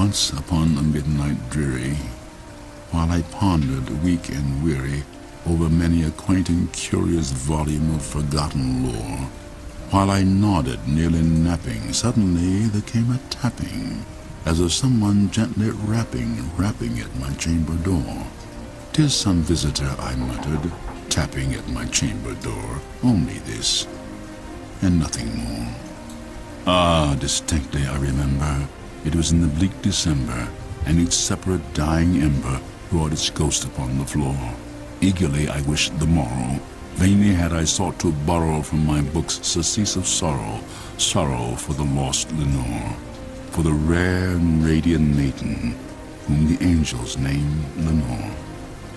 Once upon a midnight dreary, while I pondered, weak and weary, over many a quaint and curious volume of forgotten lore, while I nodded, nearly napping, suddenly there came a tapping, as of someone gently rapping at my chamber door. "'Tis some visitor," I muttered, tapping at my chamber door. "Only this, and nothing more." Ah, distinctly I remember, it was in the bleak December, and each separate dying ember wrought its ghost upon the floor. Eagerly I wished the morrow. Vainly had I sought to borrow from my books surcease of sorrow, sorrow for the lost Lenore, for the rare and radiant maiden whom the angels name Lenore,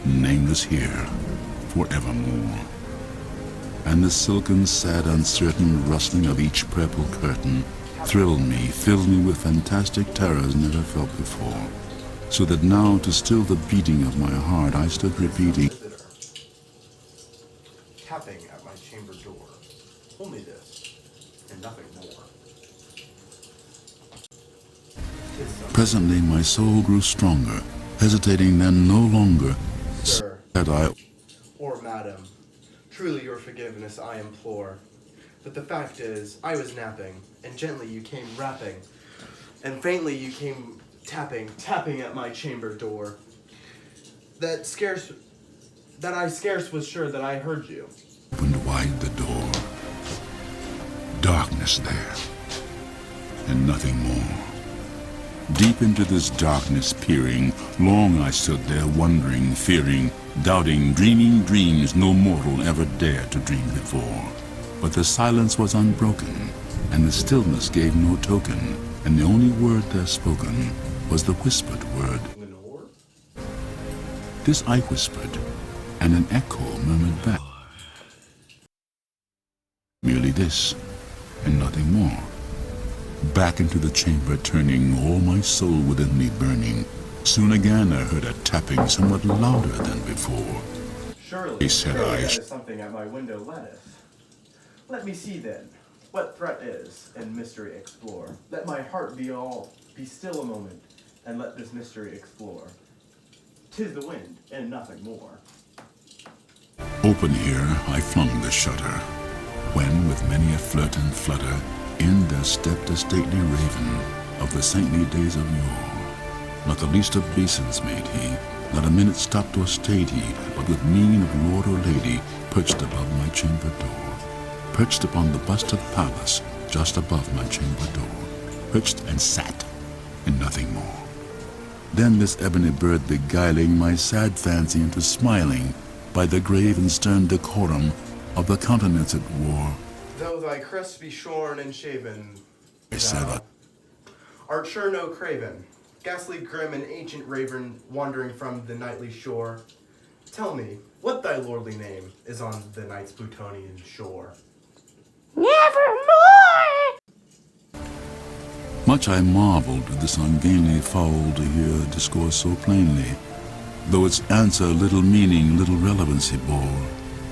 nameless here forevermore. And the silken, sad, uncertain rustling of each purple curtain thrilled me, filled me with fantastic terrors never felt before, so that now, to still the beating of my heart, I stood repeating, tapping at my chamber door. Only this, and nothing more. Presently my soul grew stronger, hesitating then no longer, Sir, said I, or madam, truly your forgiveness I implore. But the fact is, I was napping, and gently you came rapping, and faintly you came tapping at my chamber door. That I scarce was sure that I heard you. Opened wide the door. Darkness there, and nothing more. Deep into this darkness peering, long I stood there wondering, fearing, doubting, dreaming dreams no mortal ever dared to dream before. But the silence was unbroken, and the stillness gave no token, and the only word there spoken was the whispered word. Lenore? This I whispered, and an echo murmured back. Merely this, and nothing more. Back into the chamber turning, all my soul within me burning. Soon again I heard a tapping somewhat louder than before. Surely, Said surely I, that is something at my window letteth. Let me see then, what threat is, and mystery explore. Let my heart be still a moment, and let this mystery explore. 'Tis the wind, and nothing more. Open here I flung the shutter, when with many a flirt and flutter, in there stepped a stately raven of the saintly days of yore. Not the least obeisance made he, not a minute stopped or stayed he, but with mien of lord or lady, perched above my chamber door. Perched upon the bust of Pallas, just above my chamber door. Perched and sat, and nothing more. Then this ebony bird beguiling my sad fancy into smiling, by the grave and stern decorum of the countenance it wore. Though thy crest be shorn and shaven, I said, thou art sure no craven, ghastly grim and ancient raven wandering from the nightly shore. Tell me, what thy lordly name is on the night's Plutonian shore? Nevermore! Much I marveled with this ungainly fowl to hear discourse so plainly, though its answer little meaning, little relevancy bore.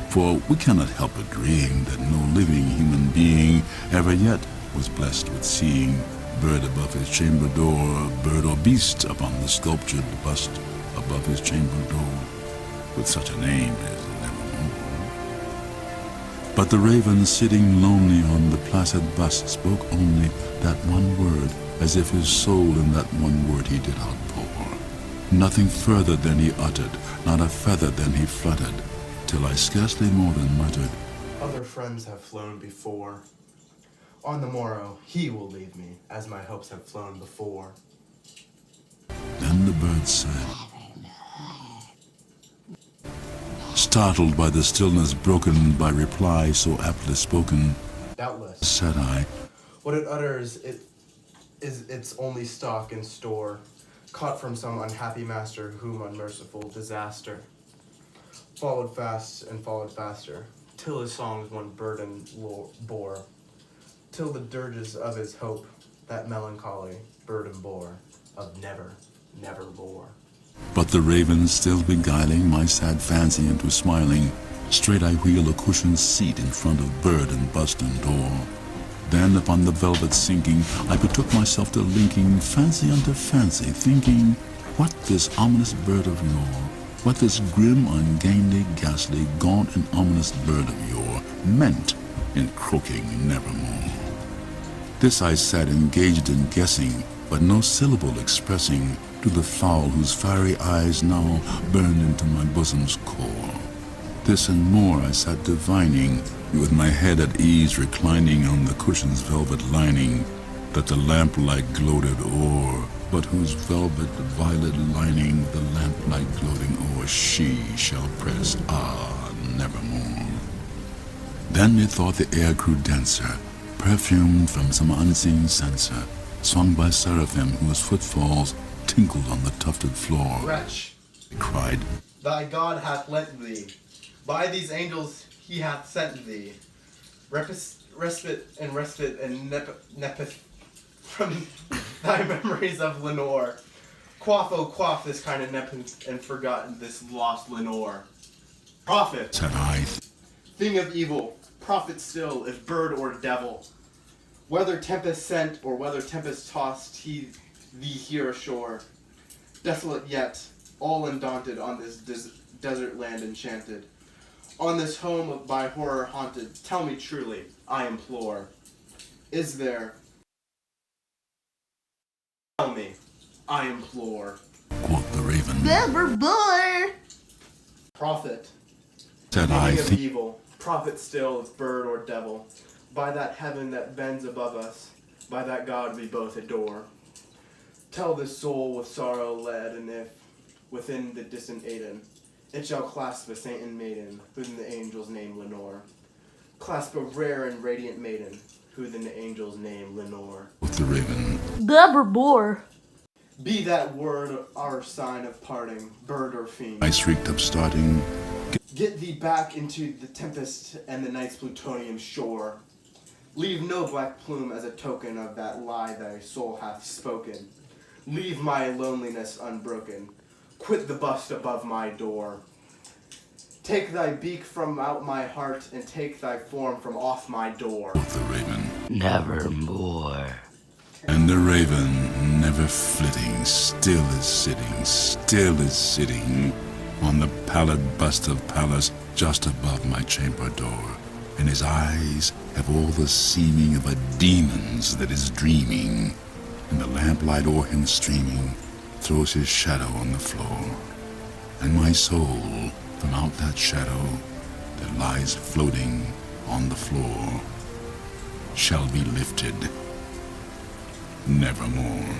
For we cannot help agreeing that no living human being ever yet was blessed with seeing bird above his chamber door, bird or beast upon the sculptured bust above his chamber door, with such a name as Nevermore. But the raven sitting lonely on the placid bust spoke only that one word, as if his soul in that one word he did outpour. Nothing further than he uttered, not a feather than he fluttered, till I scarcely more than muttered, Other friends have flown before. On the morrow, he will leave me, as my hopes have flown before. Then the bird said, startled by the stillness broken by reply so aptly spoken, Doubtless, said I, what it utters is its only stock and store, caught from some unhappy master whom unmerciful disaster followed fast and followed faster, till his songs one burden bore, till the dirges of his hope that melancholy burden bore of never, nevermore. But the raven still beguiling my sad fancy into smiling, straight I wheel a cushioned seat in front of bird and bust and door. Then upon the velvet sinking, I betook myself to linking fancy unto fancy, thinking what this ominous bird of yore, what this grim, ungainly, ghastly, gaunt, and ominous bird of yore meant in croaking nevermore. This I sat engaged in guessing, but no syllable expressing to the fowl whose fiery eyes now burned into my bosom's core. This and more I sat divining, with my head at ease reclining on the cushion's velvet lining, that the lamplight gloated o'er, but whose velvet violet lining the lamplight gloating o'er she shall press, nevermore. Then methought the air grew denser, perfumed from some unseen censer, swung by seraphim whose footfalls tinkled on the tufted floor. Wretch, I cried, thy God hath lent thee. By these angels he hath sent thee. Respite and nepith from thy memories of Lenore. Quaff, oh quaff this kind of nepith and forgotten this lost Lenore. Prophet, said I, thing of evil, prophet still, if bird or devil. Whether tempest sent or whether tempest tossed he thee here ashore. Desolate yet, all undaunted on this desert land enchanted. On this home by horror haunted, tell me truly, I implore. Is there? Tell me, I implore. quoth the raven. Nevermore. Prophet, Said I, thing of evil, prophet still, if bird or devil. By that heaven that bends above us, by that God we both adore. Tell this soul with sorrow led, and if within the distant Aden, it shall clasp a saint and maiden, who in the angel's name Lenore. Clasp a rare and radiant maiden, who in the angel's name Lenore. quoth the raven. Nevermore. Be that word our sign of parting, bird or fiend. I shrieked upstarting, Get thee back into the tempest and the night's plutonium shore. Leave no black plume as a token of that lie thy soul hath spoken. Leave my loneliness unbroken. Quit the bust above my door. Take thy beak from out my heart, and take thy form from off my door. quoth the raven. Nevermore. And the raven, never flitting, still is sitting on the pallid bust of Pallas just above my chamber door. And his eyes have all the seeming of a demon's that is dreaming, and the lamplight o'er him streaming throws his shadow on the floor. And my soul, from out that shadow that lies floating on the floor, shall be lifted nevermore.